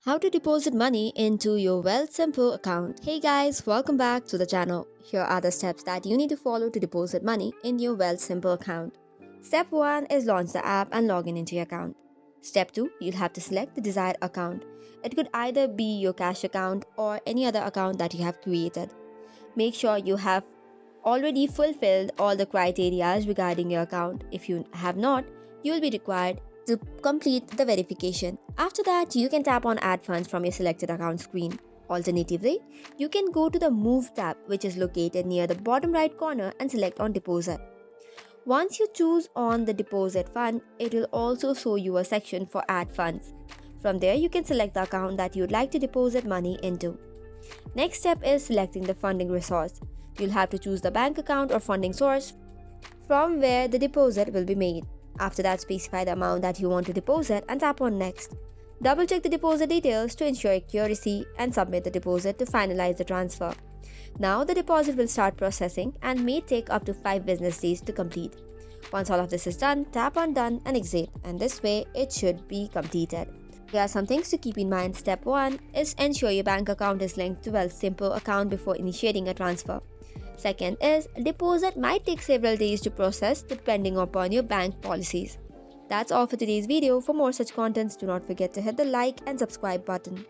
How to deposit money into your Wealthsimple account. Hey guys, welcome back to the channel. Here are the steps that you need to follow to deposit money in your Wealthsimple account. Step 1 is launch the app and log in into your account. Step 2, you'll have to select the desired account. It could either be your cash account or any other account that you have created. Make sure you have already fulfilled all the criteria regarding your account. If you have not, you will be required to complete the verification. After that, you can tap on Add Funds from your selected account screen. Alternatively, you can go to the Move tab, which is located near the bottom right corner, and select on Deposit. Once you choose on the deposit fund, it will also show you a section for Add Funds. From there, you can select the account that you'd like to deposit money into. Next step is selecting the funding resource. You'll have to choose the bank account or funding source from where the deposit will be made. After that, specify the amount that you want to deposit and tap on Next. Double check the deposit details to ensure accuracy and submit the deposit to finalize the transfer. Now the deposit will start processing and may take up to 5 business days to complete. Once all of this is done, tap on Done and Exit, and this way it should be completed. Here are some things to keep in mind. Step 1 is ensure your bank account is linked to Wealthsimple account before initiating a transfer. Second is deposit might take several days to process depending upon your bank policies. That's all for today's video. For more such contents, do not forget to hit the like and subscribe button.